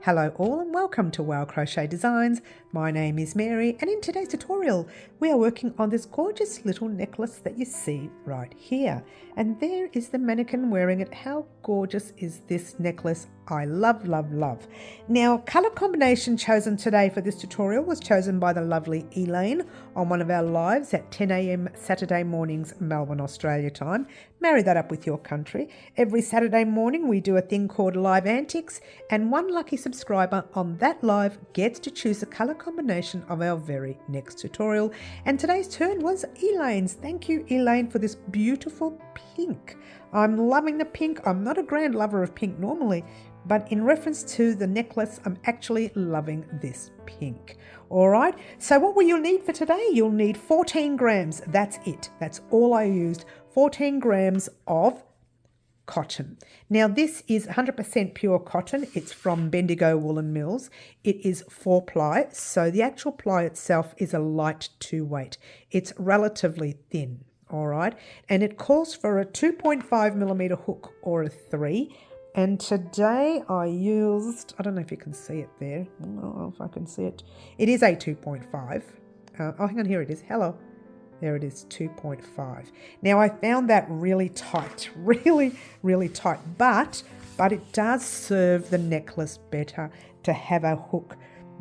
Hello all and welcome to Crochet Designs. My name is Mary and in today's tutorial we are working on this gorgeous little necklace that you see right here. And there is the mannequin wearing it. How gorgeous is this necklace? I love, love, love. Now, colour combination chosen today for this tutorial was chosen by the lovely Elaine on one of our lives at 10 a.m. Saturday mornings, Melbourne, Australia time. Marry that up with your country. Every Saturday morning we do a thing called Live Antics, and one lucky subscriber on that live gets to choose the colour combination of our very next tutorial. And today's turn was Elaine's. Thank you, Elaine, for this beautiful pink. I'm loving the pink. I'm not a grand lover of pink normally, but in reference to the necklace, I'm actually loving this pink. All right, so what will you need for today? You'll need 14 grams. That's it. That's all I used. 14 grams of cotton. Now, this is 100% pure cotton. It's from Bendigo Woolen Mills. It is 4-ply, so the actual ply itself is a light 2-weight. It's relatively thin, all right, and it calls for a 2.5mm hook or a 3. And today I used, I don't know if you can see it there. I don't know if I can see it. It is a 2.5. Oh, hang on, here it is. Hello. There it is, 2.5. Now I found that really tight, really, really tight, but it does serve the necklace better to have a hook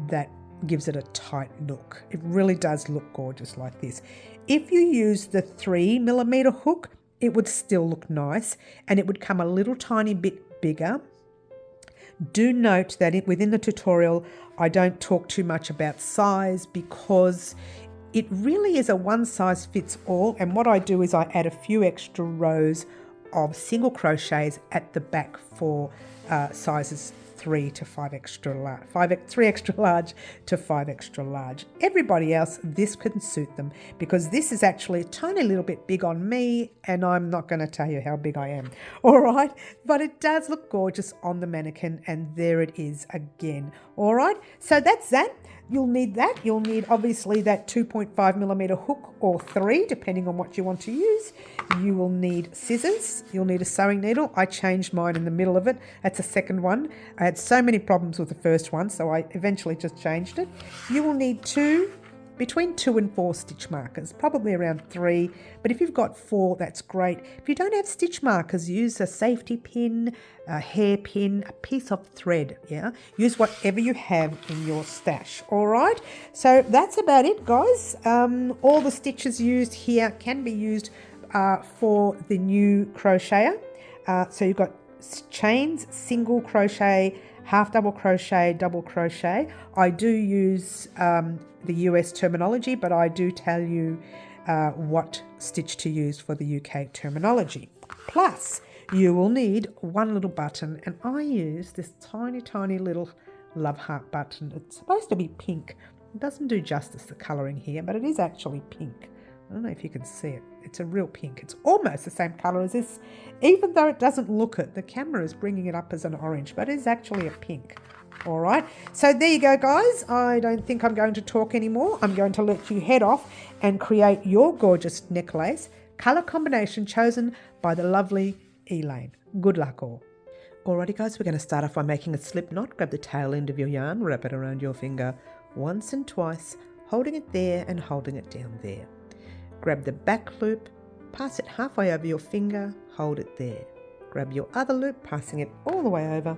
that gives it a tight look. It really does look gorgeous like this. If you use the 3mm hook, it would still look nice and it would come a little tiny bit bigger. Do note that within the tutorial, I don't talk too much about size because it really is a one size fits all. And what I do is I add a few extra rows of single crochets at the back for sizes 3 to 5 extra large, 3 extra large to 5 extra large. Everybody else, this can suit them because this is actually a tiny little bit big on me and I'm not going to tell you how big I am. All right, but it does look gorgeous on the mannequin and there it is again. All right, so that's that. You'll need that. You'll need obviously that 2.5mm hook or 3, depending on what you want to use. You will need scissors. You'll need a sewing needle. I changed mine in the middle of it. That's a second one. I had so many problems with the first one, so I eventually just changed it. You will need between 2 and 4 stitch markers, probably around 3, but if you've got 4, that's great. If you don't have stitch markers, use a safety pin, a hairpin, a piece of thread, yeah? Use whatever you have in your stash, all right? So that's about it, guys. All the stitches used here can be used for the new crocheter. So you've got chains, single crochet, half double crochet, double crochet. I do use the US terminology, but I do tell you what stitch to use for the UK terminology. Plus, you will need one little button, and I use this tiny, tiny little love heart button. It's supposed to be pink. It doesn't do justice to colouring here, but it is actually pink. I don't know if you can see it. It's a real pink. It's almost the same colour as this. Even though it doesn't look it, the camera is bringing it up as an orange, but it is actually a pink. All right. So there you go, guys. I don't think I'm going to talk anymore. I'm going to let you head off and create your gorgeous necklace. Colour combination chosen by the lovely Elaine. Good luck all. Alrighty, guys, we're going to start off by making a slip knot. Grab the tail end of your yarn, wrap it around your finger once and twice, holding it there and holding it down there. Grab the back loop, pass it halfway over your finger, hold it there. Grab your other loop, passing it all the way over,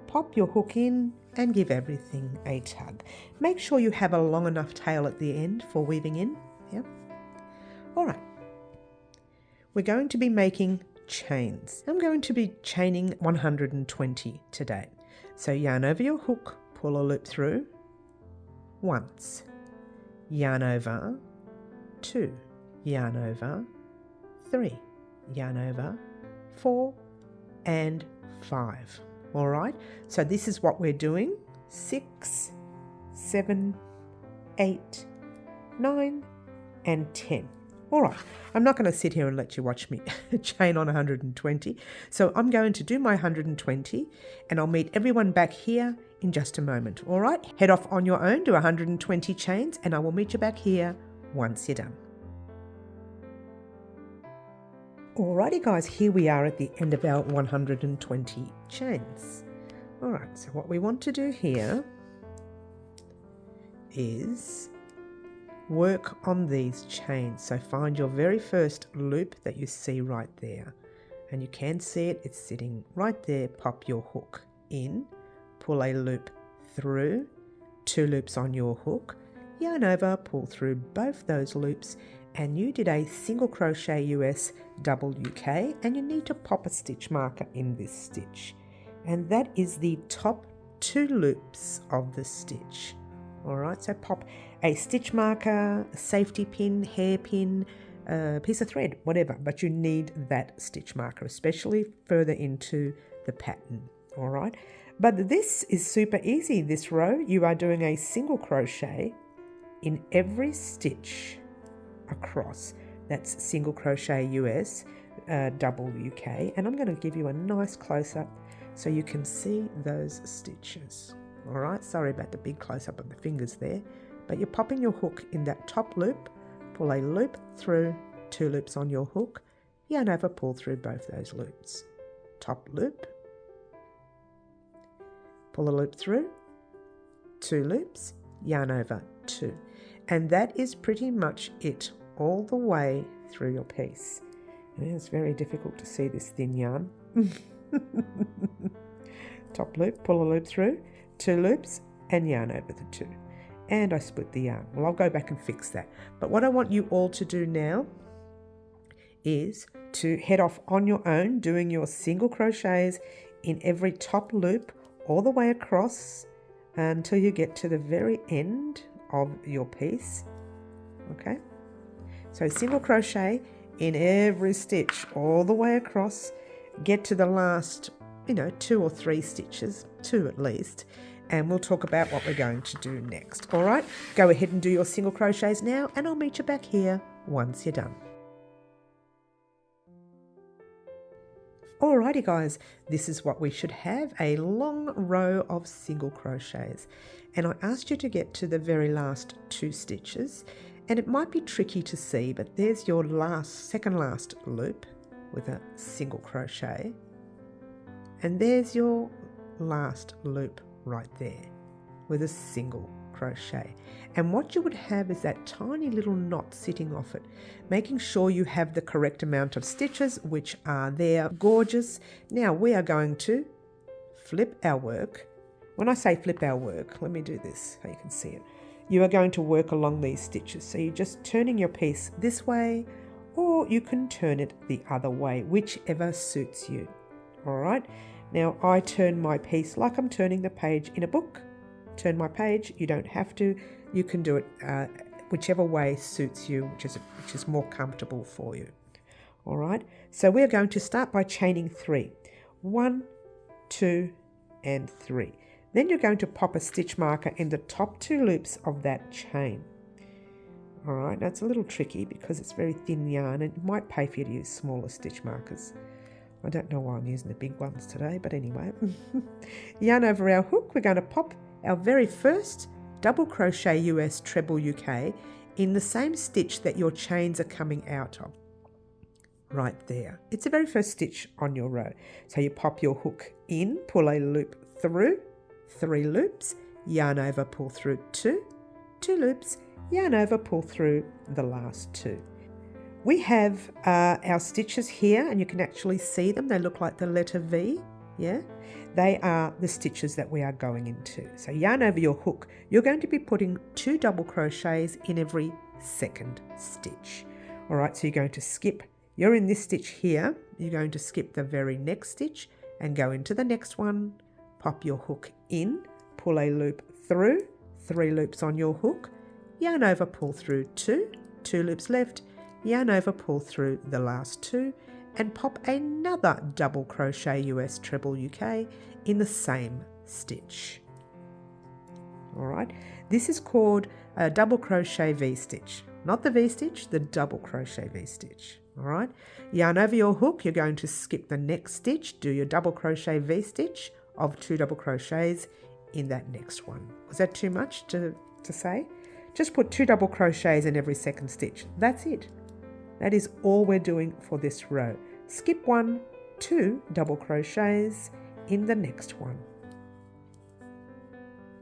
pop your hook in and give everything a tug. Make sure you have a long enough tail at the end for weaving in. Yeah. All right. We're going to be making chains. I'm going to be chaining 120 today. So yarn over your hook, pull a loop through once, yarn over 2, yarn over 3, yarn over 4 and 5. All right, so this is what we're doing. 6, 7, 8, 9 and 10. All right, I'm not going to sit here and let you watch me chain on 120. So I'm going to do my 120 and I'll meet everyone back here in just a moment. All right, head off on your own, do 120 chains and I will meet you back here once you're done. Alrighty guys, here we are at the end of our 120 chains. Alright, so what we want to do here is work on these chains. So find your very first loop that you see right there. And you can see it, it's sitting right there. Pop your hook in, pull a loop through, 2 loops on your hook, yarn over, pull through both those loops, and you did a single crochet US double UK, and you need to pop a stitch marker in this stitch. And that is the top 2 loops of the stitch. Alright, so pop a stitch marker, a safety pin, hairpin, a piece of thread, whatever, but you need that stitch marker, especially further into the pattern. Alright, but this is super easy. This row, you are doing a single crochet in every stitch across. That's single crochet US double UK, and I'm going to give you a nice close-up so you can see those stitches. Alright, sorry about the big close-up of the fingers there, but you're popping your hook in that top loop, pull a loop through, 2 loops on your hook, yarn over, pull through both those loops. Top loop, pull a loop through, 2 loops, yarn over, 2. And that is pretty much it all the way through your piece. And it's very difficult to see this thin yarn. Top loop, pull a loop through, 2 loops, and yarn over the 2. And I split the yarn. Well, I'll go back and fix that. But what I want you all to do now is to head off on your own, doing your single crochets in every top loop all the way across until you get to the very end of your piece. Okay, so single crochet in every stitch all the way across, get to the last 2 or 3 stitches, 2 at least, and we'll talk about what we're going to do next. All right, go ahead and do your single crochets now, and I'll meet you back here once you're done. Alrighty guys, this is what we should have, a long row of single crochets. And I asked you to get to the very last 2 stitches, and it might be tricky to see, but there's your second last loop with a single crochet. And there's your last loop right there with a single crochet. And what you would have is that tiny little knot sitting off it, making sure you have the correct amount of stitches, which are there. Gorgeous. Now we are going to flip our work. When I say flip our work, let me do this so you can see it. You are going to work along these stitches. So you're just turning your piece this way, or you can turn it the other way, whichever suits you. All right. Now I turn my piece like I'm turning the page in a book. Turn my page. You don't have to. You can do it whichever way suits you, which is more comfortable for you. All right. So we're going to start by chaining 3. 1, 2, and 3. Then you're going to pop a stitch marker in the top 2 loops of that chain. All right. Now it's a little tricky because it's very thin yarn, and it might pay for you to use smaller stitch markers. I don't know why I'm using the big ones today, but anyway. Yarn over our hook. We're going to pop our very first double crochet US treble UK in the same stitch that your chains are coming out of. Right there. It's the very first stitch on your row. So you pop your hook in, pull a loop through, 3 loops, yarn over, pull through 2, 2 loops, yarn over, pull through the last 2. We have our stitches here, and you can actually see them. They look like the letter V. Yeah, they are the stitches that we are going into. So yarn over your hook. You're going to be putting 2 double crochets in every second stitch. All right, so you're going to skip. You're in this stitch here. You're going to skip the very next stitch and go into the next one. Pop your hook in, pull a loop through, 3 loops on your hook, yarn over, pull through 2, 2 loops left, yarn over, pull through the last 2, and pop another double crochet US treble UK in the same stitch. All right, this is called a double crochet V-stitch, not the V-stitch, the double crochet V-stitch. All right, yarn over your hook. You're going to skip the next stitch, do your double crochet V-stitch of 2 double crochets in that next one. Was that too much to say? Just put 2 double crochets in every second stitch. That's it. That is all we're doing for this row. Skip 1, 2 double crochets in the next one.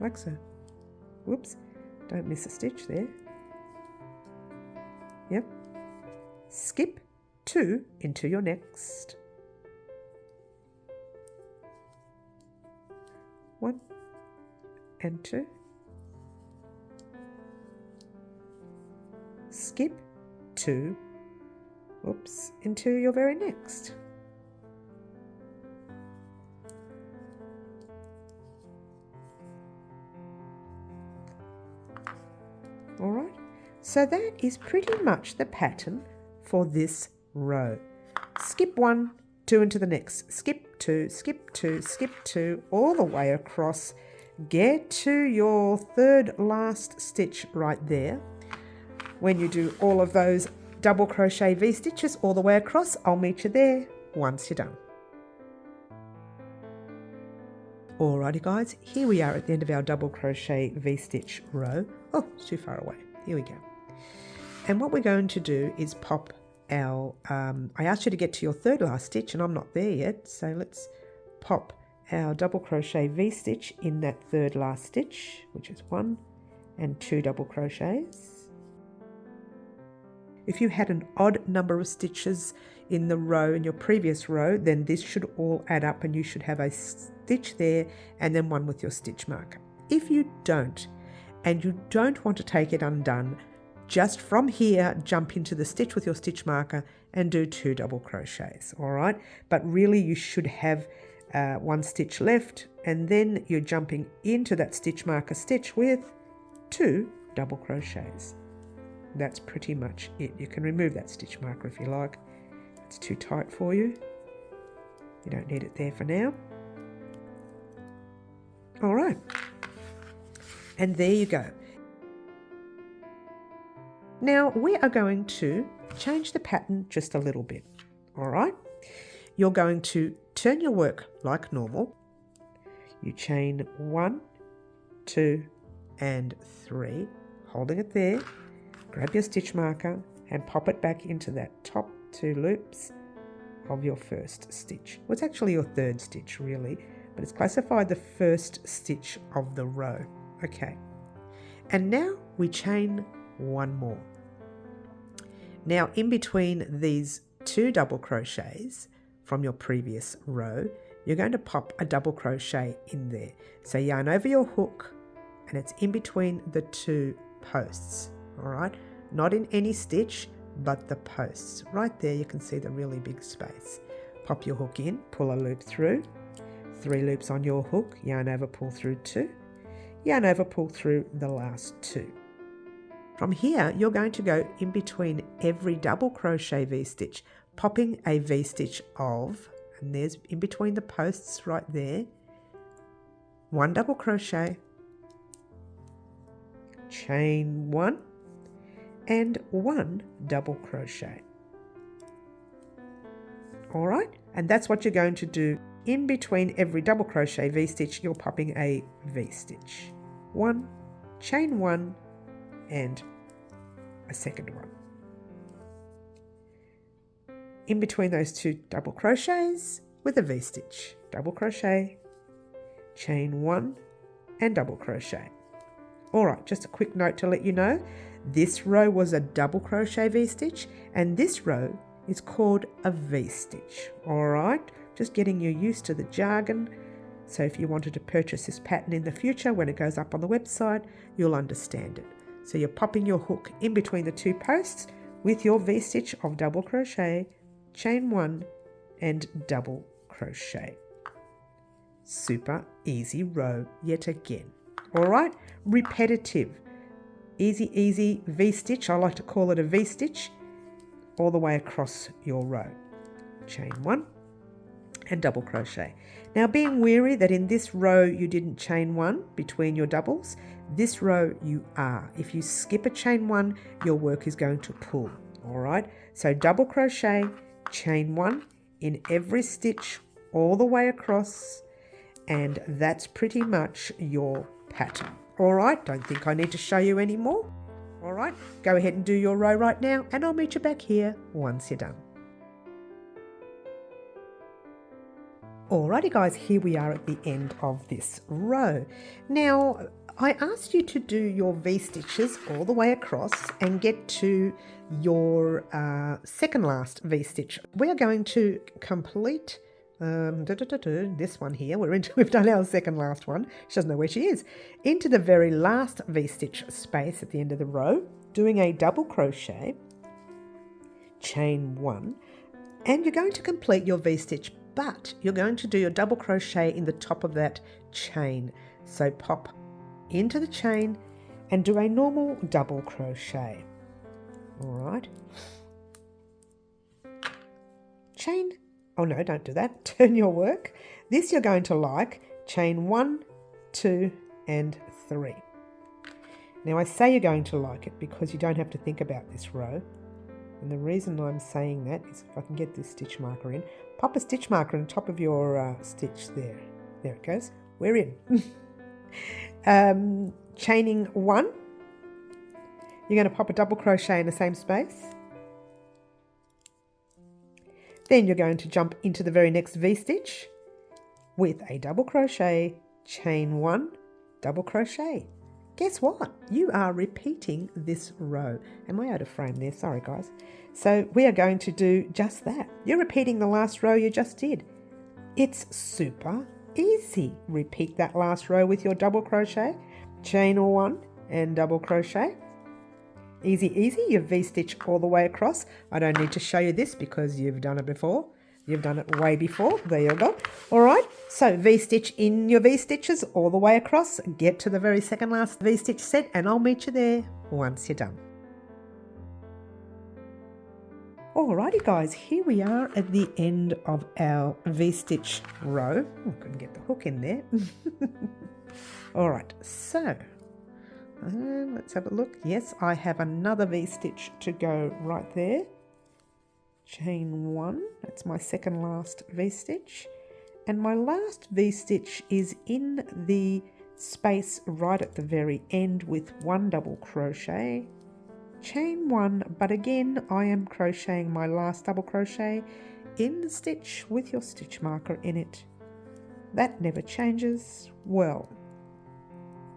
like so. Whoops, don't miss a stitch there. Yep. Skip 2 into your next. 1 and 2. Skip 2, whoops, into your very next. All right, so that is pretty much the pattern for this row. Skip 1, 2 into the next, skip 2, skip 2, skip 2, all the way across. Get to your third last stitch right there. When you do all of those double crochet V-stitches all the way across, I'll meet you there once you're done. Alrighty guys, here we are at the end of our double crochet V-stitch row. Oh, it's too far away. Here we go. And what we're going to do is pop our, I asked you to get to your third last stitch and I'm not there yet. So let's pop our double crochet V-stitch in that third last stitch, which is 1 and 2 double crochets. If you had an odd number of stitches in the row, in your previous row, then this should all add up and you should have a stitch there and then one with your stitch marker. If you don't, and you don't want to take it undone, just from here, jump into the stitch with your stitch marker and do 2 double crochets, all right? But really you should have 1 stitch left and then you're jumping into that stitch marker stitch with 2 double crochets. That's pretty much it. You can remove that stitch marker if you like. It's too tight for you. You don't need it there for now. All right. And there you go. Now we are going to change the pattern just a little bit. All right. You're going to turn your work like normal. You chain 1, 2, and 3, holding it there. Grab your stitch marker and pop it back into that top 2 loops of your first stitch. Well, it's actually your third stitch really, but it's classified the first stitch of the row. Okay, and now we chain 1 more. Now in between these 2 double crochets from your previous row, you're going to pop a double crochet in there. So yarn over your hook and it's in between the 2 posts. All right, not in any stitch, but the posts. Right there, you can see the really big space. Pop your hook in, pull a loop through, 3 loops on your hook, yarn over, pull through 2, yarn over, pull through the last 2. From here, you're going to go in between every double crochet V-stitch, popping a V-stitch of, and there's in between the posts right there, 1 double crochet, chain 1, and 1 double crochet. All right, and that's what you're going to do in between every double crochet V-stitch. You're popping a V-stitch, 1, chain 1, and a second one. In between those 2 double crochets with a V-stitch, double crochet, chain 1, and double crochet. All right, just a quick note to let you know, this row was a double crochet V-stitch and this row is called a V-stitch. All right, just getting you used to the jargon. So if you wanted to purchase this pattern in the future, when it goes up on the website, you'll understand it. So you're popping your hook in between the 2 posts with your V-stitch of double crochet, chain 1, and double crochet. Super easy row yet again. All right, repetitive. Easy V-stitch, I like to call it a V-stitch, all the way across your row. Chain 1 and double crochet. Now being wary that in this row you didn't chain 1 between your doubles, this row you are. If you skip a chain 1, your work is going to pull. All right, so double crochet, chain 1 in every stitch all the way across, and that's pretty much your pattern. All right, don't think I need to show you any more. All right, go ahead and do your row right now and I'll meet you back here once you're done. Alrighty guys, here we are at the end of this row. Now, I asked you to do your V-stitches all the way across and get to your second last V-stitch. We are going to complete this one here. We've done our second last one. She doesn't know where she is. Into the very last V-stitch space at the end of the row, doing a double crochet, chain 1, and you're going to complete your V-stitch, but you're going to do your double crochet in the top of that chain. So pop into the chain and do a normal double crochet. All right. Chain, oh no, don't do that. Turn your work. This you're going to like, chain 1, 2, and 3. Now I say you're going to like it because you don't have to think about this row. And the reason I'm saying that is if I can get this stitch marker in, pop a stitch marker on top of your stitch there. There it goes. We're in. Chaining 1. You're going to pop a double crochet in the same space. Then you're going to jump into the very next V-stitch with a double crochet, chain 1, double crochet. Guess what? You are repeating this row. Am I out of frame there? Sorry, guys. So we are going to do just that. You're repeating the last row you just did. It's super easy. Repeat that last row with your double crochet, chain 1 and double crochet. Easy, easy. You V-stitch all the way across. I don't need to show you this because you've done it before. You've done it way before. There you go. All right. So V-stitch in your V-stitches all the way across. Get to the very second last V-stitch set and I'll meet you there once you're done. Alrighty guys, here we are at the end of our V-stitch row. Oh, I couldn't get the hook in there. All right, so let's have a look. Yes, I have another V-stitch to go right there. Chain 1, that's my second last V-stitch. And my last V-stitch is in the space right at the very end with 1 double crochet, chain 1, but again I am crocheting my last double crochet in the stitch with your stitch marker in it. That never changes. Well,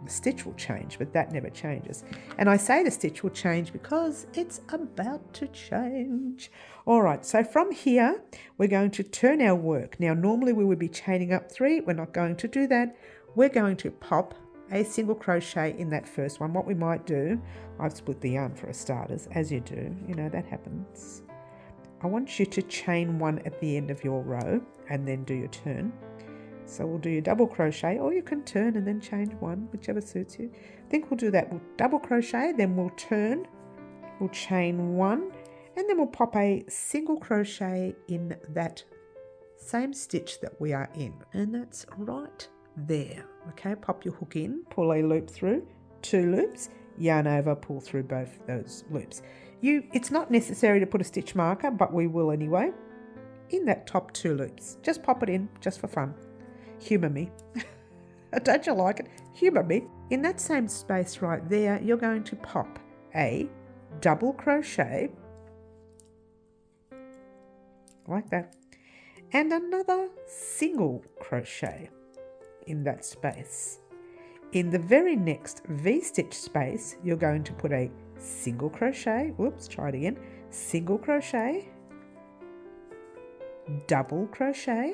the stitch will change, but that never changes. And I say the stitch will change because it's about to change. All right, so from here, we're going to turn our work. Now, normally we would be chaining up 3. We're not going to do that. We're going to pop a single crochet in that first one. What we might do, I've split the yarn for a starters, as you do. You know, that happens. I want you to chain 1 at the end of your row and then do your turn. So we'll do your double crochet, or you can turn and then chain 1, whichever suits you. I think we'll do that. We'll double crochet, then we'll turn, we'll chain 1, and then we'll pop a single crochet in that same stitch that we are in. And that's right there. Okay, pop your hook in, pull a loop through, 2 loops, yarn over, pull through both those loops. It's not necessary to put a stitch marker, but we will anyway, in that top 2 loops. Just pop it in, just for fun. Humour me. Don't you like it? Humour me. In that same space right there, you're going to pop a double crochet, like that, and another single crochet in that space. In the very next V-stitch space, you're going to put a single crochet, whoops, try it again, single crochet, double crochet,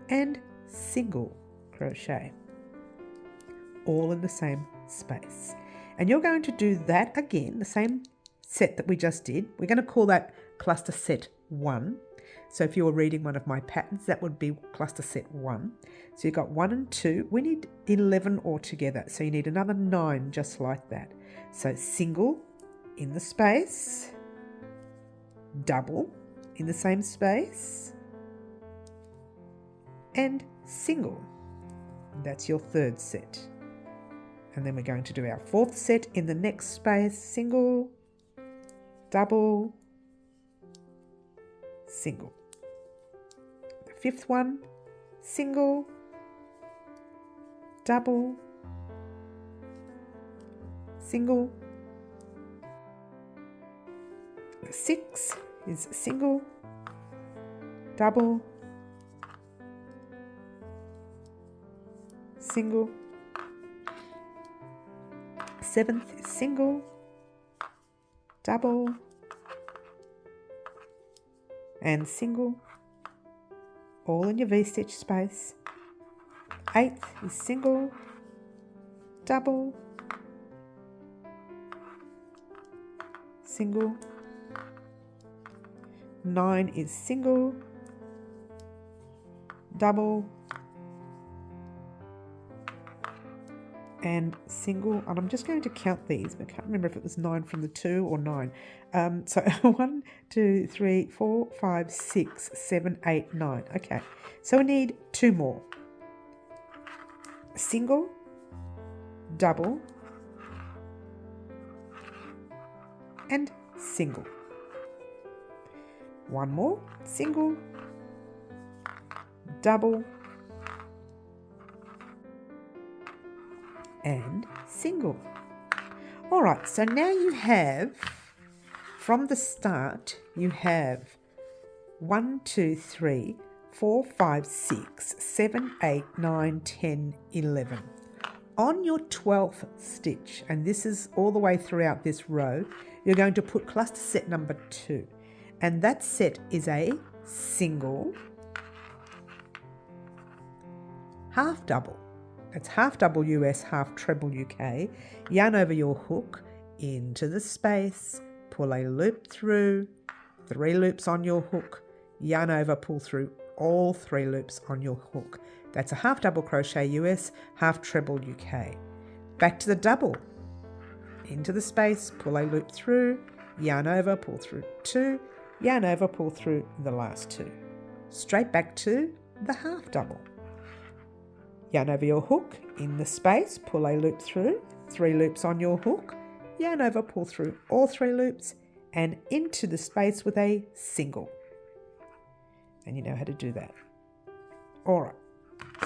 and single crochet, all in the same space. And you're going to do that again, the same set that we just did. We're going to call that cluster set 1. So if you were reading one of my patterns, that would be cluster set 1. So you've got 1 and 2. We need 11 altogether. So you need another 9 just like that. So single in the space, double in the same space, and single. That's your 3rd set. And then we're going to do our 4th set in the next space, single, double, single. The 5th one, single, double, single. The 6 is single, double, single, 7th is single, double, and single, all in your V-stitch space. 8th is single, double, single, 9 is single, double, and single. And I'm just going to count these, but I can't remember if it was 9 from the 2 or 9. So 1, 2, 3, 4, 5, 6, 7, 8, 9. Okay, so we need 2 more. Single, double, and single. 1 more, single, double, and single. All right, so now you have, from the start, you have 1, 2, 3, 4, 5, 6, 7, 8, 9, 10, 11. On your 12th stitch, and this is all the way throughout this row, you're going to put cluster set number 2. And that set is a single, half double. That's half double US, half treble UK. Yarn over your hook, into the space, pull a loop through, 3 loops on your hook, yarn over, pull through all 3 loops on your hook. That's a half double crochet US, half treble UK. Back to the double, into the space, pull a loop through, yarn over, pull through 2, yarn over, pull through the last 2. Straight back to the half double. Yarn over your hook, in the space, pull a loop through, 3 loops on your hook, yarn over, pull through all 3 loops, and into the space with a single. And you know how to do that. All right,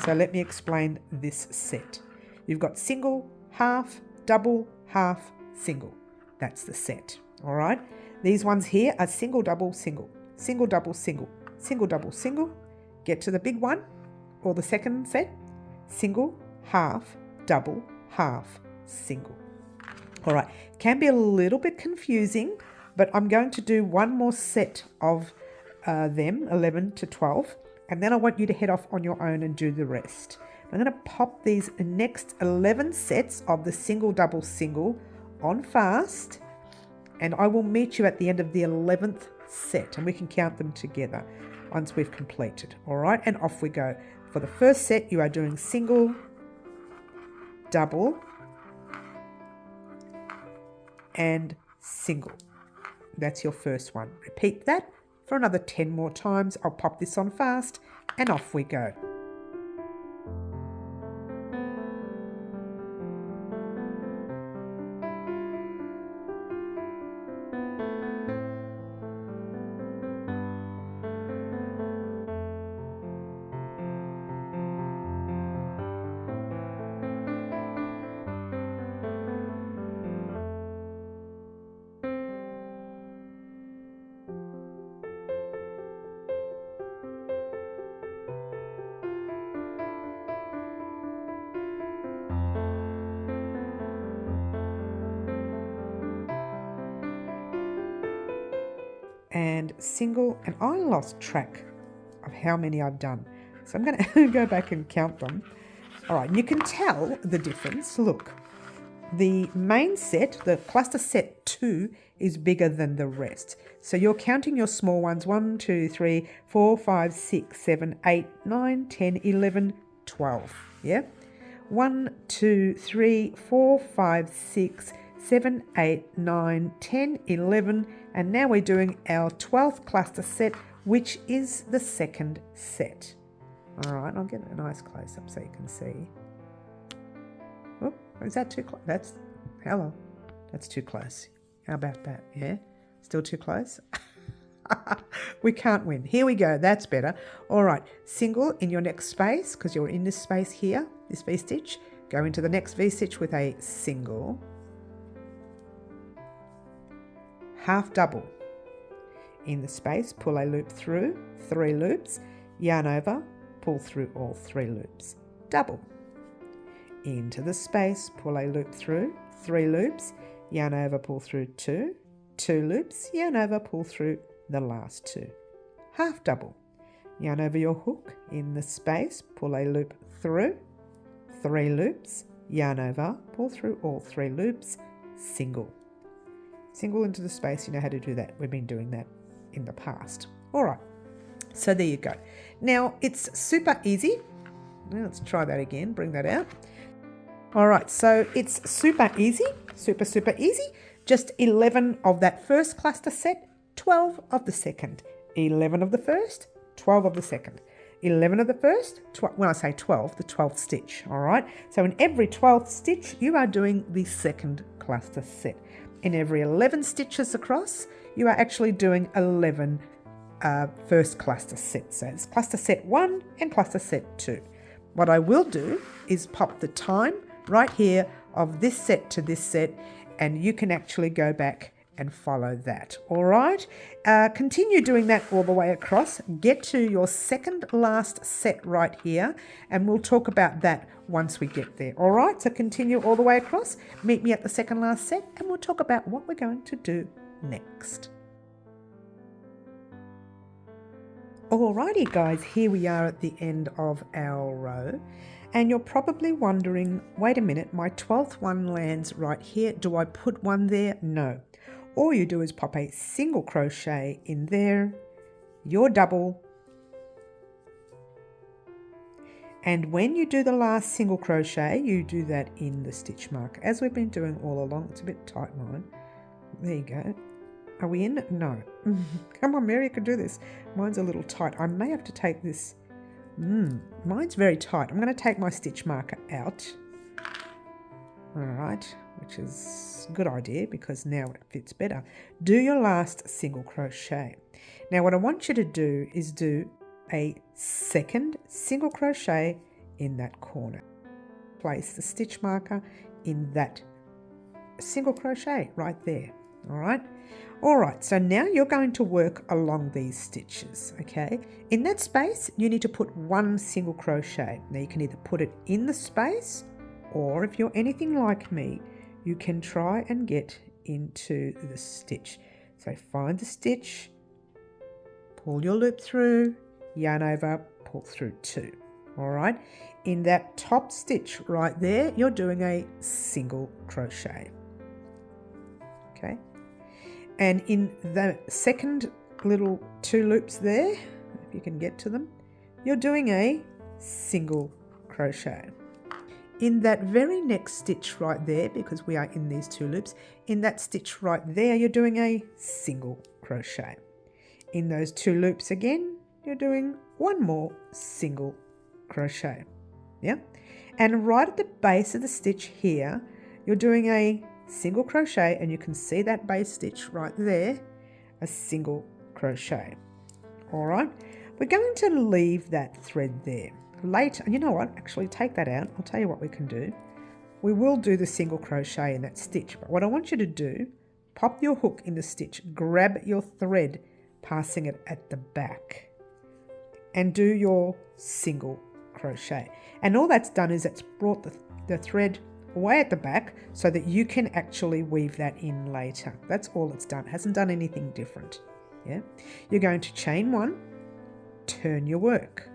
so let me explain this set. You've got single, half, double, half, single. That's the set, all right? These ones here are single, double, single, single, double, single, single, double, single. Get to the big one, or the second set, single, half, double, half, single. All right, can be a little bit confusing, but I'm going to do one more set of them, 11 to 12, and then I want you to head off on your own and do the rest. I'm going to pop these next 11 sets of the single, double, single on fast, and I will meet you at the end of the 11th set, and we can count them together once we've completed. All right, and off we go. For the first set, you are doing single, double, and single. That's your first one. Repeat that for another 10 more times. I'll pop this on fast, and off we go. And single, and I lost track of how many I've done, so I'm going to go back and count them. All right, you can tell the difference. Look, the main set, the cluster set 2, is bigger than the rest, so you're counting your small ones: 1, 2, 3, 4, 5, 6, 7, 8, 9, 10, 11, 12. Yeah, 1, 2, 3, 4, 5, 6, 7, 8, 9, 10, 11, and now we're doing our 12th cluster set, which is the second set. All right, I'll get a nice close-up so you can see. Oh, is that too close? That's too close. How about that? Yeah, still too close? We can't win. Here we go, that's better. All right, single in your next space, because you're in this space here, this V-stitch. Go into the next V-stitch with a single, half double. In the space, pull a loop through, 3 loops, yarn over, pull through all 3 loops, double. Into the space, pull a loop through, 3 loops, yarn over, pull through 2, 2 loops, yarn over, pull through the last 2, half double. Yarn over your hook, in the space, pull a loop through, 3 loops, yarn over, pull through all 3 loops, single. Single into the space, you know how to do that. We've been doing that in the past. All right, so there you go. Now it's super easy. Now let's try that again, bring that out. All right, so it's super easy, super easy. Just 11 of that first cluster set, 12 of the second, 11 of the first, 12 of the second, 11 of the first, when I say 12, the 12th stitch, all right? So in every 12th stitch, you are doing the second cluster set. In every 11 stitches across, you are actually doing 11 first cluster sets. So it's cluster set 1 and cluster set 2. What I will do is pop the time right here of this set to this set, and you can actually go back and follow that. All right, continue doing that all the way across. Get to your second last set right here, and we'll talk about that once we get there. All right, so continue all the way across. Meet me at the second last set, and we'll talk about what we're going to do next. Alrighty guys, here we are at the end of our row, and you're probably wondering, wait a minute, my 12th one lands right here. Do I put one there? No. All you do is pop a single crochet in there, your double, and when you do the last single crochet, you do that in the stitch marker, as we've been doing all along. It's a bit tight, mine. There you go. Are we in? No. Come on, Mary, you can do this. Mine's a little tight. I may have to take this. Mine's very tight. I'm going to take my stitch marker out. All right, which is a good idea because now it fits better. Do your last single crochet. Now what I want you to do is do a second single crochet in that corner. Place the stitch marker in that single crochet right there. All right, so now you're going to work along these stitches, okay? In that space, you need to put 1 single crochet. Now you can either put it in the space, or if you're anything like me, you can try and get into the stitch. So find the stitch, pull your loop through, yarn over, pull through 2. All right, in that top stitch right there, you're doing a single crochet. Okay, and in the second little 2 loops there, if you can get to them, you're doing a single crochet. In that very next stitch right there, because we are in these 2 loops, in that stitch right there, you're doing a single crochet. In those 2 loops again, you're doing 1 more single crochet. Yeah, and right at the base of the stitch here, you're doing a single crochet, and you can see that base stitch right there, a single crochet. All right, we're going to leave that thread there. Later, and you know what, actually take that out. I'll tell you what we can do. We will do the single crochet in that stitch, but what I want you to do, pop your hook in the stitch, grab your thread, passing it at the back, and do your single crochet. And all that's done is it's brought the thread away at the back so that you can actually weave that in later. That's all it's done. It hasn't done anything different. Yeah, you're going to chain 1, turn your work.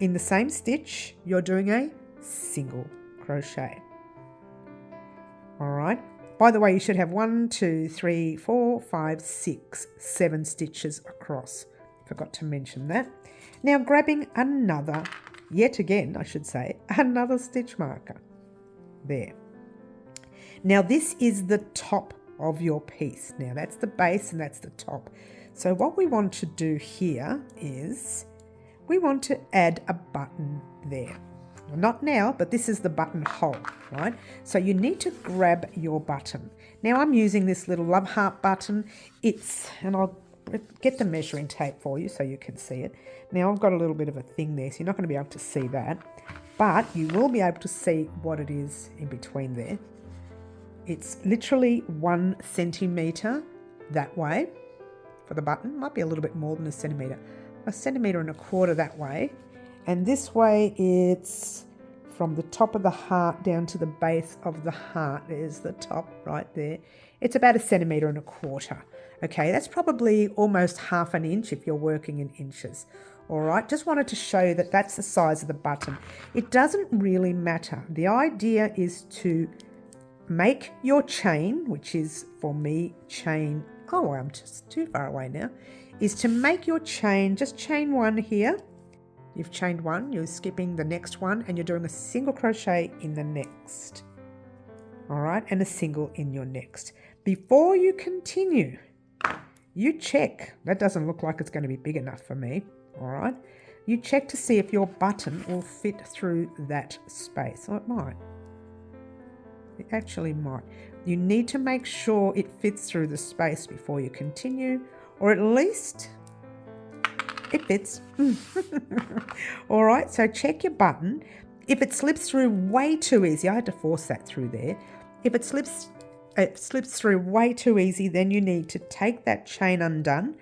In the same stitch, you're doing a single crochet. All right. By the way, you should have 1, 2, 3, 4, 5, 6, 7 stitches across. Forgot to mention that. Now grabbing another, yet again, I should say, another stitch marker. There. Now this is the top of your piece. Now that's the base and that's the top. So what we want to do here is we want to add a button there. Not now, but this is the buttonhole, right? So you need to grab your button. Now I'm using this little love heart button. And I'll get the measuring tape for you so you can see it. Now I've got a little bit of a thing there, so you're not going to be able to see that, but you will be able to see what it is in between there. It's literally 1 centimetre that way for the button. Might be a little bit more than a centimetre. 1.25 centimetres that way. And this way it's from the top of the heart down to the base of the heart. There's the top right there. It's about 1.25 centimetres. Okay, that's probably almost 1/2 inch if you're working in inches. All right, just wanted to show you that that's the size of the button. It doesn't really matter. The idea is to make your chain, which is for me chain, oh, I'm just too far away now, is to make your chain, just chain 1 here. You've chained 1, you're skipping the next one and you're doing a single crochet in the next. All right, and a single in your next. Before you continue, you check, that doesn't look like it's going to be big enough for me. All right, you check to see if your button will fit through that space. Oh, it might. It actually might. You need to make sure it fits through the space before you continue, or at least it fits. All right, so check your button. If it slips through way too easy, I had to force that through there. If it slips through way too easy, then you need to take that chain undone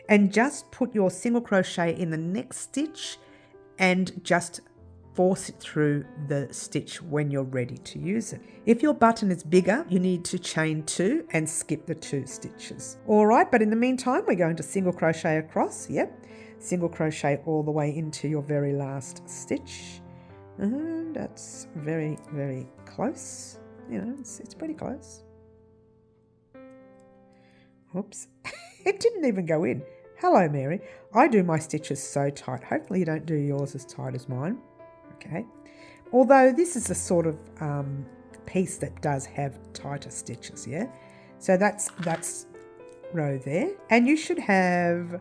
and just put your single crochet in the next stitch and just force it through the stitch when you're ready to use it. If your button is bigger, you need to chain 2 and skip the 2 stitches. All right, but in the meantime, we're going to single crochet across. Yep, single crochet all the way into your very last stitch. And that's very, very close. You know, it's pretty close. Oops, it didn't even go in. Hello, Mary. I do my stitches so tight. Hopefully you don't do yours as tight as mine. Okay. Although this is a sort of piece that does have tighter stitches, yeah? So that's row there. And you should have,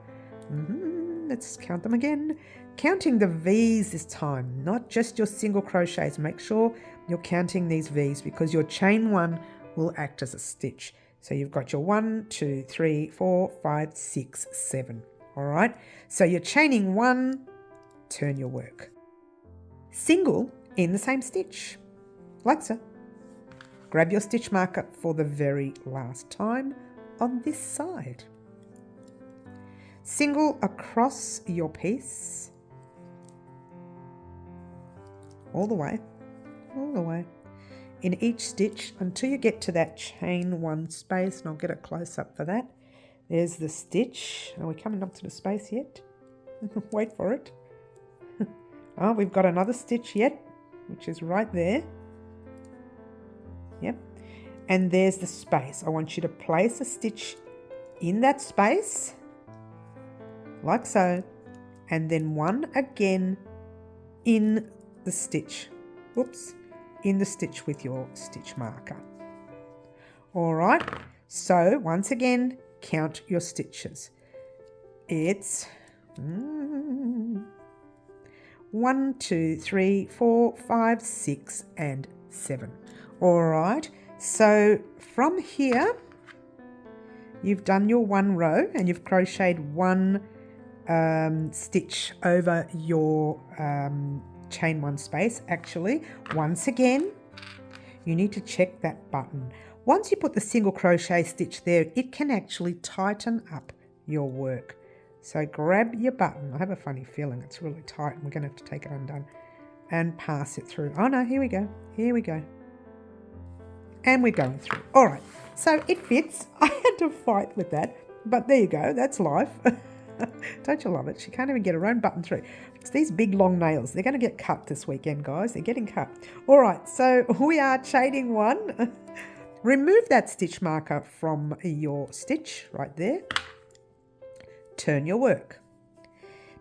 let's count them again. Counting the V's this time, not just your single crochets. Make sure you're counting these V's because your chain 1 will act as a stitch. So you've got your 1, 2, 3, 4, 5, 6, 7. All right. So you're chaining 1, turn your work. Single in the same stitch, like so. Grab your stitch marker for the very last time on this side. Single across your piece, all the way, in each stitch until you get to that chain 1 space, and I'll get a close up for that. There's the stitch. Are we coming up to the space yet? Wait for it. Oh, we've got another stitch yet, which is right there. Yep. And there's the space. I want you to place a stitch in that space, like so, and then 1 again in the stitch. Whoops. In the stitch with your stitch marker. All right. So once again, count your stitches. It's 1, 2, 3, 4, 5, 6, and 7. All right. So from here, you've done your 1 row and you've crocheted 1 stitch over your chain 1 space. Actually, once again, you need to check that button. Once you put the single crochet stitch there, it can actually tighten up your work. So grab your button. I have a funny feeling it's really tight and we're going to have to take it undone and pass it through. Oh no, here we go. Here we go. And we're going through. All right, so it fits. I had to fight with that, but there you go. That's life. Don't you love it? She can't even get her own button through. It's these big long nails. They're going to get cut this weekend, guys. They're getting cut. All right, so we are chaining 1. Remove that stitch marker from your stitch right there. Turn your work.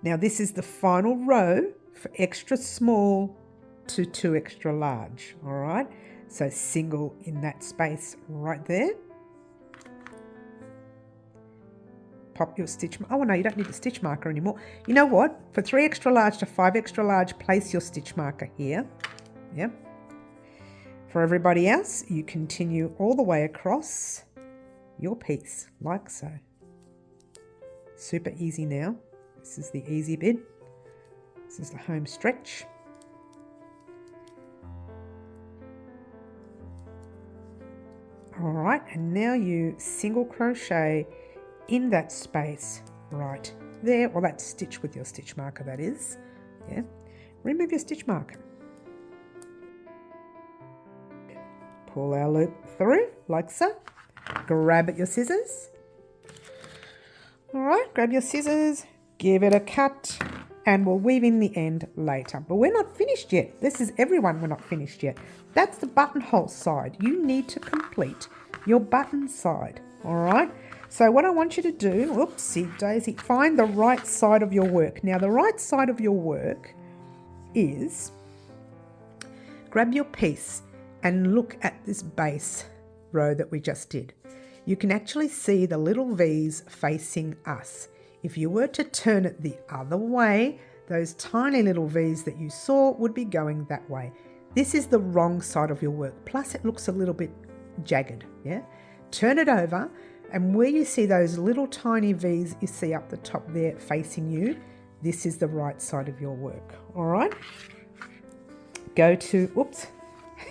Now this is the final row for extra small to 2 extra large. All right, so single in that space right there. Pop your stitch. Oh no, you don't need the stitch marker anymore. You know what? For 3 extra large to 5 extra large, place your stitch marker here. Yep. For everybody else, you continue all the way across your piece like so. Super easy now. This is the easy bit. This is the home stretch. All right, and now you single crochet in that space right there, or that stitch with your stitch marker, that is. Yeah. Remove your stitch marker. Pull our loop through like so. Grab at your scissors. All right, grab your scissors, give it a cut, and we'll weave in the end later. But we're not finished yet. This is everyone, we're not finished yet. That's the buttonhole side. You need to complete your button side, all right? So what I want you to do, whoopsie daisy, find the right side of your work. Now the right side of your work is, grab your piece and look at this base row that we just did. You can actually see the little V's facing us. If you were to turn it the other way, those tiny little V's that you saw would be going that way. This is the wrong side of your work. Plus it looks a little bit jagged, yeah? Turn it over, and where you see those little tiny V's you see up the top there facing you, this is the right side of your work, all right? Go to, oops,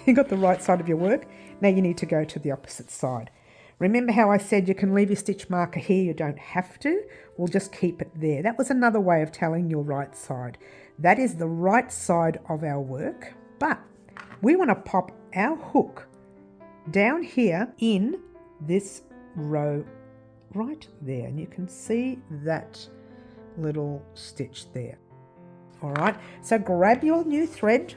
you got the right side of your work. Now you need to go to the opposite side. Remember how I said you can leave your stitch marker here, you don't have to. We'll just keep it there. That was another way of telling your right side. That is the right side of our work, but we want to pop our hook down here in this row right there, and you can see that little stitch there. All right, so grab your new thread.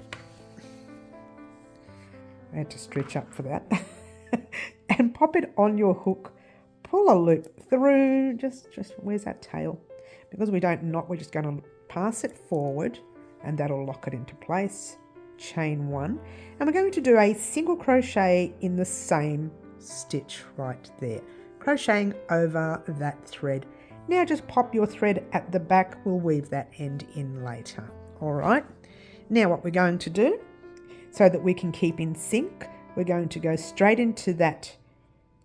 I had to stretch up for that. And pop it on your hook. Pull a loop through, just where's that tail? Because we don't knot, we're just going to pass it forward and that'll lock it into place. Chain one, and we're going to do a single crochet in the same stitch right there, crocheting over that thread. Now just pop your thread at the back, we'll weave that end in later. All right, now what we're going to do, so that we can keep in sync, we're going to go straight into that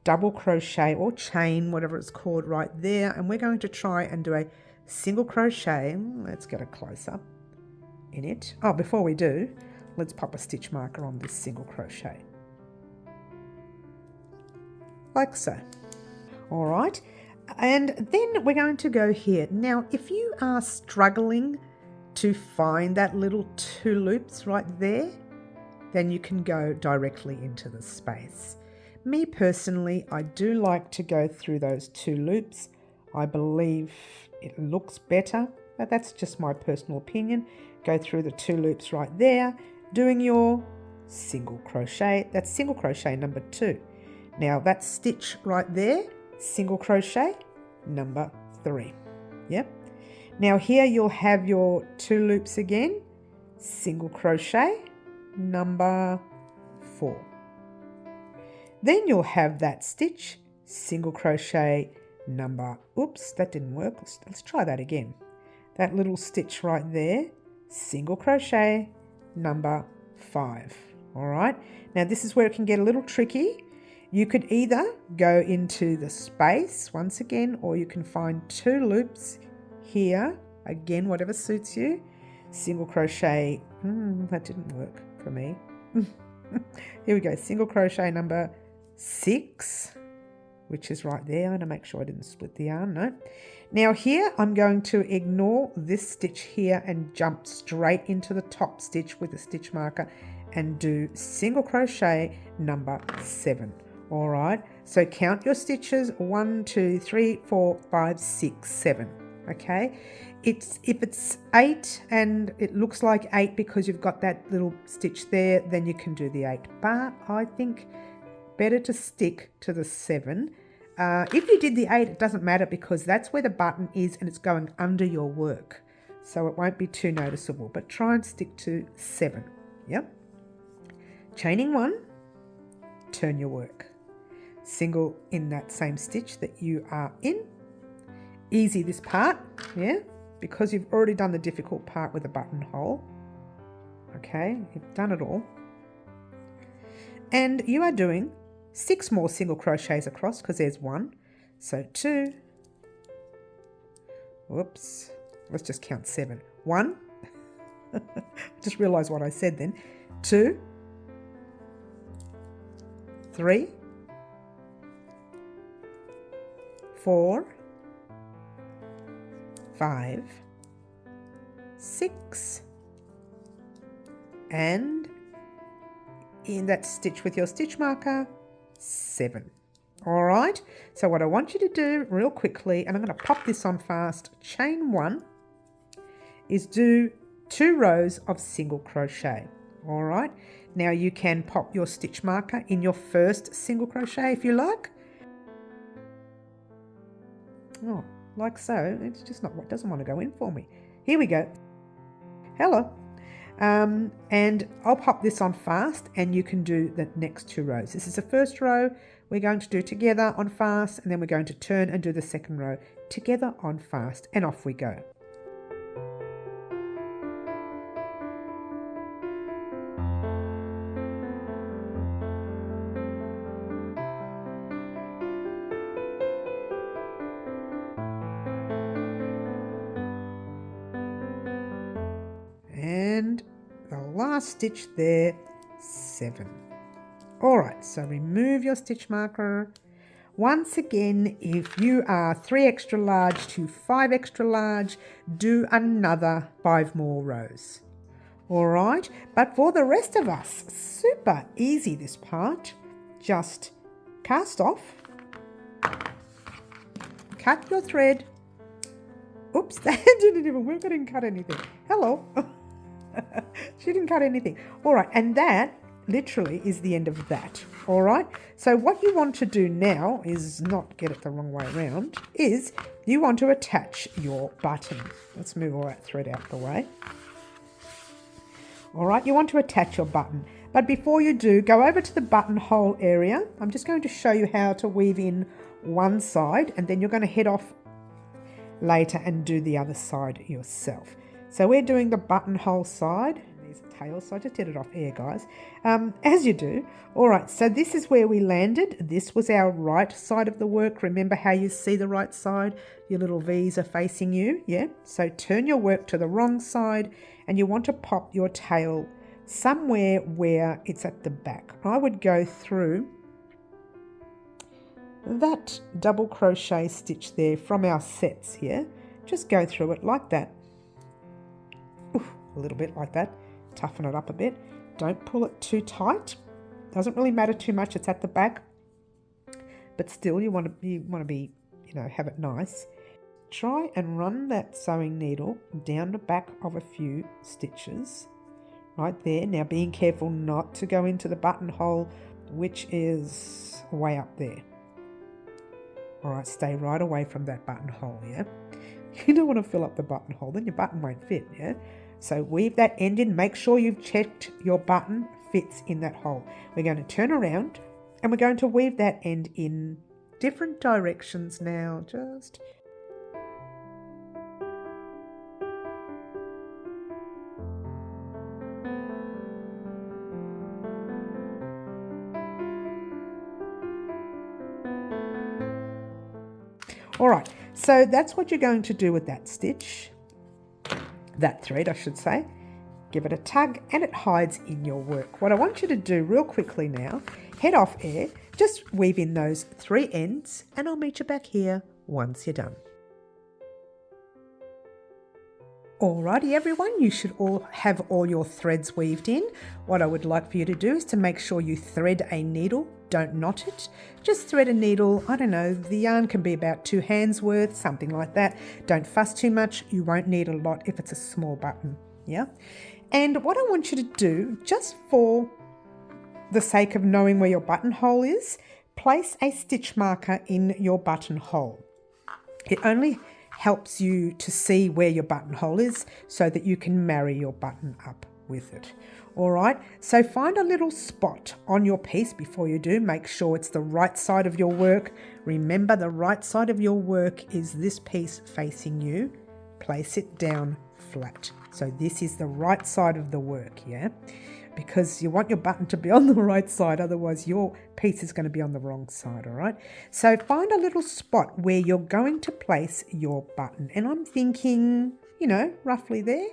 double crochet or chain, whatever it's called, right there, and we're going to try and do a single crochet. Let's get a close up in it. Oh, before we do, let's pop a stitch marker on this single crochet like so. All right, and then we're going to go here. Now if you are struggling to find that little two loops right there, then you can go directly into the space. Me personally, I do like to go through those two loops. I believe it looks better, but that's just my personal opinion. Go through the two loops right there, doing your single crochet. That's single crochet number 2. Now that stitch right there, single crochet number 3. Yep. Now here you'll have your two loops again, single crochet number 4. Then you'll have that stitch, single crochet number, oops, that didn't work. Let's try that again. That little stitch right there, single crochet number 5. All right, now this is where it can get a little tricky. You could either go into the space once again, or you can find two loops here, again, whatever suits you. Single crochet, that didn't work for me. Here we go, single crochet number 6, which is right there. I'm going to make sure I didn't split the yarn. No. Now here I'm going to ignore this stitch here and jump straight into the top stitch with a stitch marker and do single crochet number 7. All right, so count your stitches, 1, 2, 3, 4, 5, 6, 7. Okay, if it's 8 and it looks like 8 because you've got that little stitch there, then you can do the 8, but I think better to stick to the 7. If you did the 8, it doesn't matter because that's where the button is and it's going under your work, so it won't be too noticeable, but try and stick to 7. Yep. Chaining 1, turn your work, single in that same stitch that you are in. Easy this part, yeah, because you've already done the difficult part with the buttonhole. Okay, you've done it all. And you are doing 6 more single crochets across because there's 1. So 2, whoops, let's just count 7. 1, just realised what I said then. 2, 3, 4, 5, 6, and in that stitch with your stitch marker, 7. All right, so what I want you to do real quickly, and I'm going to pop this on fast, chain 1, is do 2 rows of single crochet. All right, now you can pop your stitch marker in your first single crochet if you like. Oh, like so. It's just not what doesn't want to go in for me. Here we go. Hello. And I'll pop this on fast and you can do the next 2 rows. This is the first row we're going to do together on fast, and then we're going to turn and do the second row together on fast, and off we go. And the last stitch there, 7. All right, so remove your stitch marker. Once again, if you are 3 extra large to 5 extra large, do another 5 more rows. All right, but for the rest of us, super easy this part. Just cast off, cut your thread. Oops, that didn't even work. I didn't cut anything. Hello. She didn't cut anything. All right, and that literally is the end of that. All right, so what you want to do now is not get it the wrong way around, is you want to attach your button. Let's move all that thread out the way. All right, you want to attach your button, but before you do, go over to the buttonhole area. I'm just going to show you how to weave in one side, and then you're going to head off later and do the other side yourself. So we're doing the buttonhole side. There's a tail, so I just did it off air, guys, as you do. All right, so this is where we landed. This was our right side of the work. Remember how you see the right side? Your little V's are facing you, yeah? So turn your work to the wrong side, and you want to pop your tail somewhere where it's at the back. I would go through that double crochet stitch there from our sets here. Just go through it like that. A little bit like that. Toughen it up a bit. Don't pull it too tight. Doesn't really matter too much. It's at the back, but still you want to be, have it nice. Try and run that sewing needle down the back of a few stitches right there. Now being careful not to go into the buttonhole, which is way up there. All right, stay right away from that buttonhole, yeah? You don't want to fill up the buttonhole, then your button won't fit, yeah? So weave that end in. Make sure you've checked your button fits in that hole. We're going to turn around and we're going to weave that end in different directions now. Just all right, so that's what you're going to do with that stitch. That thread, I should say. Give it a tug and it hides in your work. What I want you to do real quickly now, head off air, just weave in those 3 ends and I'll meet you back here once you're done. Alrighty everyone, you should all have all your threads weaved in. What I would like for you to do is to make sure you thread a needle, don't knot it. Just thread a needle, I don't know, the yarn can be about 2 hands worth, something like that. Don't fuss too much, you won't need a lot if it's a small button, yeah? And what I want you to do, just for the sake of knowing where your buttonhole is, place a stitch marker in your buttonhole. It only helps you to see where your buttonhole is so that you can marry your button up with it. All right, so find a little spot on your piece before you do. Make sure it's the right side of your work. Remember, the right side of your work is this piece facing you. Place it down flat. So this is the right side of the work, yeah? Because you want your button to be on the right side, otherwise your piece is going to be on the wrong side, all right? So find a little spot where you're going to place your button. And I'm thinking, roughly there.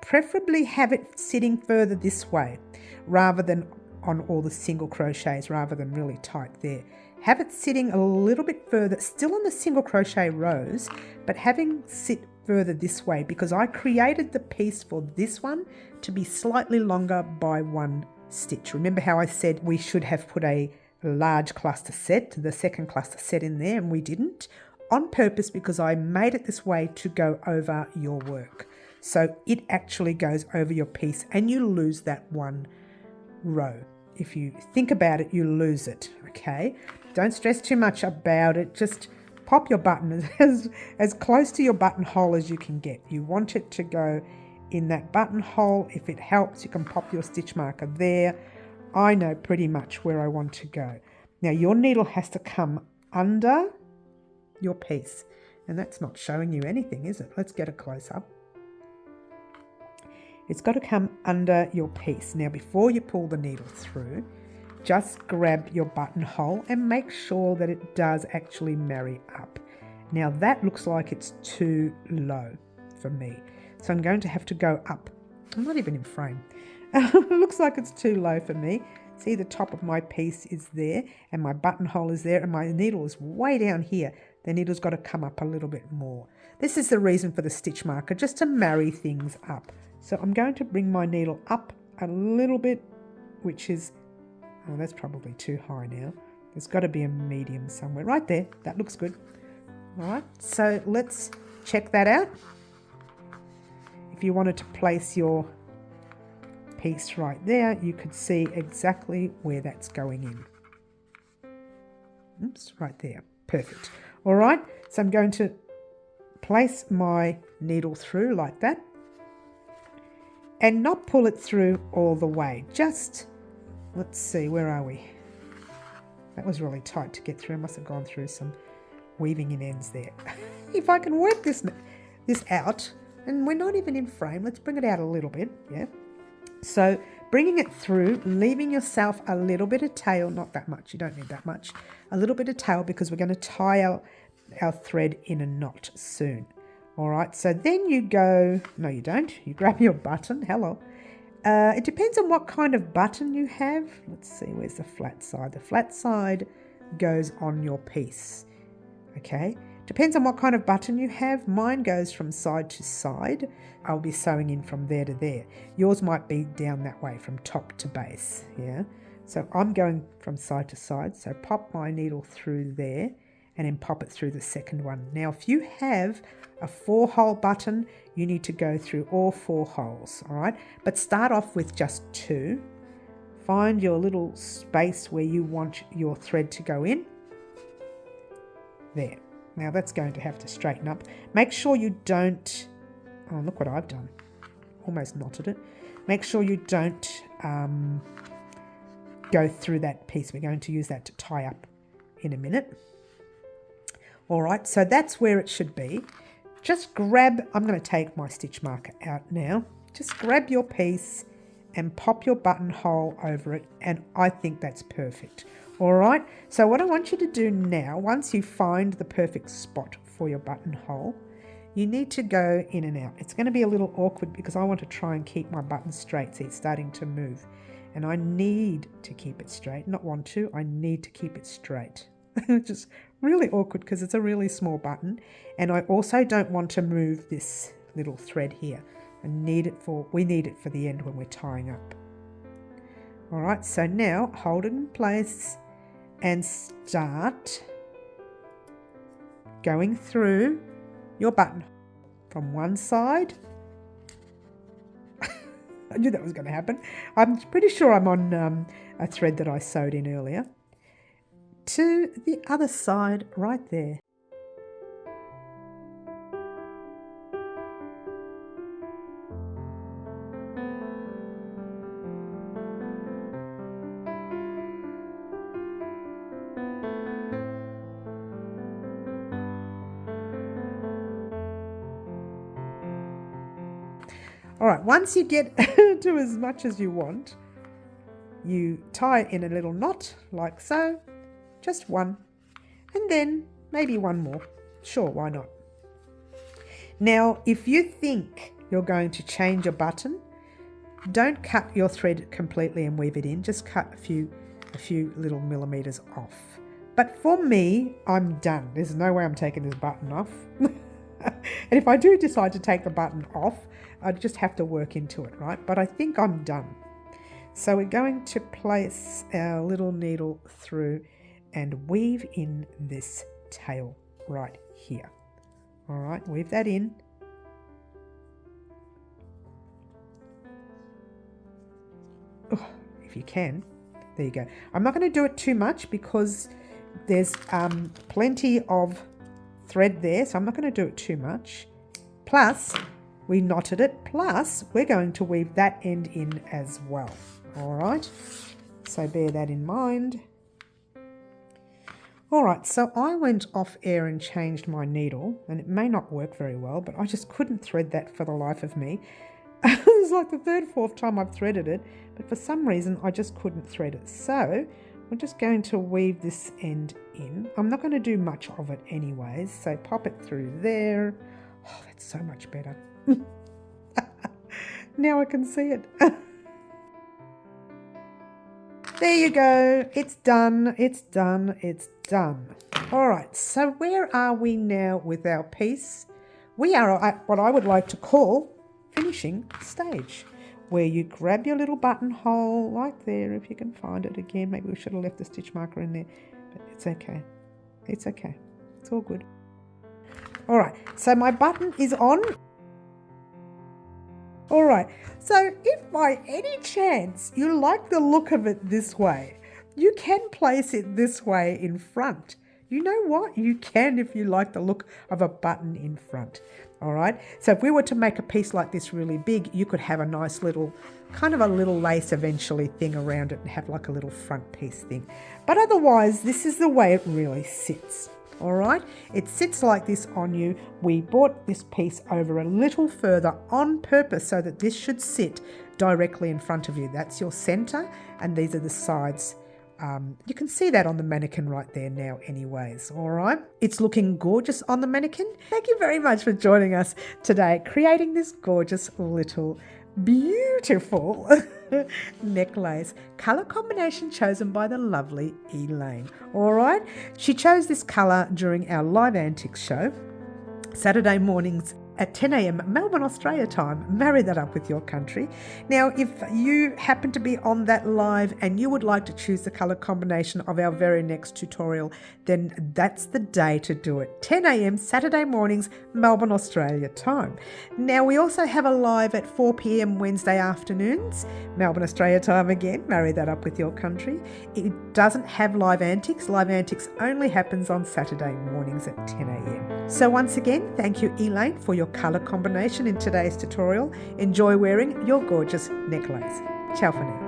Preferably have it sitting further this way rather than on all the single crochets, rather than really tight there. have it sitting a little bit further, still on the single crochet rows, but having sit further this way, because I created the piece for this one to be slightly longer by 1 stitch. Remember how I said we should have put a large cluster set, the second cluster set in there, and we didn't, on purpose, because I made it this way to go over your work. So it actually goes over your piece and you lose that 1 row. If you think about it, you lose it, okay? Don't stress too much about it. Just pop your button as close to your buttonhole as you can get. You want it to go in that buttonhole. If it helps, you can pop your stitch marker there. I know pretty much where I want to go. Now your needle has to come under your piece, and that's not showing you anything, is it? Let's get a close up. It's got to come under your piece. Now before you pull the needle through, just grab your buttonhole and make sure that it does actually marry up. Now that looks like it's too low for me, so I'm going to have to go up. I'm not even in frame. It looks like it's too low for me. See, the top of my piece is there and my buttonhole is there and my needle is way down here. The needle's got to come up a little bit more. This is the reason for the stitch marker, just to marry things up. So I'm going to bring my needle up a little bit, which is, oh, that's probably too high now. There's got to be a medium somewhere. Right there. That looks good. All right. So let's check that out. If you wanted to place your piece right there, you could see exactly where that's going in. Oops, right there. Perfect. All right. So I'm going to place my needle through like that. And not pull it through all the way. Just, let's see, where are we? That was really tight to get through. I must have gone through some weaving in ends there. If I can work this out, and we're not even in frame, let's bring it out a little bit, yeah? So bringing it through, leaving yourself a little bit of tail, not that much, you don't need that much, a little bit of tail, because we're going to tie our thread in a knot soon. All right, so then you go, no you don't, you grab your button, hello. It depends on what kind of button you have. Let's see, where's the flat side? The flat side goes on your piece, okay? Depends on what kind of button you have. Mine goes from side to side. I'll be sewing in from there to there. Yours might be down that way from top to base, yeah? So I'm going from side to side, so pop my needle through there and then pop it through the second one. Now, if you have a 4-hole button, you need to go through all 4 holes, all right? But start off with just 2. Find your little space where you want your thread to go in. There. Now that's going to have to straighten up. Make sure you don't, oh, look what I've done. Almost knotted it. Make sure you don't go through that piece. We're going to use that to tie up in a minute. All right, so that's where it should be. Just grab, I'm going to take my stitch marker out now. Just grab your piece and pop your buttonhole over it, and I think that's perfect. All right, so what I want you to do now, once you find the perfect spot for your buttonhole, you need to go in and out. It's going to be a little awkward because I want to try and keep my button straight. See, it's starting to move, and I need to keep it straight. Not want to, I need to keep it straight. Just really awkward because it's a really small button, and I also don't want to move this little thread here. We need it for the end when we're tying up. All right, so now hold it in place and start going through your button from one side. I knew that was going to happen. I'm pretty sure I'm on a thread that I sewed in earlier, to the other side right there. All right, once you get to as much as you want, you tie it in a little knot like so. Just one, and then maybe one more. Sure, why not? Now, if you think you're going to change your button, don't cut your thread completely and weave it in. Just cut a few little millimeters off. But for me, I'm done. There's no way I'm taking this button off. And if I do decide to take the button off, I just have to work into it, right? But I think I'm done. So we're going to place our little needle through and weave in this tail right here. All right, weave that in. Oh, if you can. There you go. I'm not going to do it too much because there's plenty of thread there, so I'm not going to do it too much. Plus, we knotted it, plus we're going to weave that end in as well. All right, so bear that in mind. All right, so I went off air and changed my needle, and it may not work very well, but I just couldn't thread that for the life of me. It was like the third, fourth time I've threaded it, but for some reason I just couldn't thread it. So we're just going to weave this end in. I'm not going to do much of it anyways, so pop it through there. Oh, that's so much better. Now I can see it. There you go. It's done. It's done. It's done. All right. So where are we now with our piece? We are at what I would like to call finishing stage, where you grab your little buttonhole like there, if you can find it again. Maybe we should have left the stitch marker in there, but it's okay. It's okay. It's all good. All right. So my button is on. All right, so if by any chance you like the look of it this way, you can place it this way in front. You know what? You can if you like the look of a button in front. All right, so if we were to make a piece like this really big, you could have a nice little, kind of a little lace eventually thing around it and have like a little front piece thing. But otherwise, this is the way it really sits. All right, it sits like this on you. We brought this piece over a little further on purpose so that this should sit directly in front of you. That's your center, and these are the sides. You can see that on the mannequin right there now anyways. All right, it's looking gorgeous on the mannequin. Thank you very much for joining us today, creating this gorgeous little beautiful necklace color combination chosen by the lovely Elaine. All right, she chose this color during our live Antics show, Saturday mornings at 10 a.m. Melbourne, Australia time. Marry that up with your country. Now, if you happen to be on that live and you would like to choose the color combination of our very next tutorial, then that's the day to do it. 10 a.m. Saturday mornings, Melbourne, Australia time. Now, we also have a live at 4 p.m. Wednesday afternoons, Melbourne, Australia time again. Marry that up with your country. It doesn't have live Antics. Live Antics only happens on Saturday mornings at 10 a.m. So once again, thank you, Elaine, for your color combination in today's tutorial. Enjoy wearing your gorgeous necklace. Ciao for now.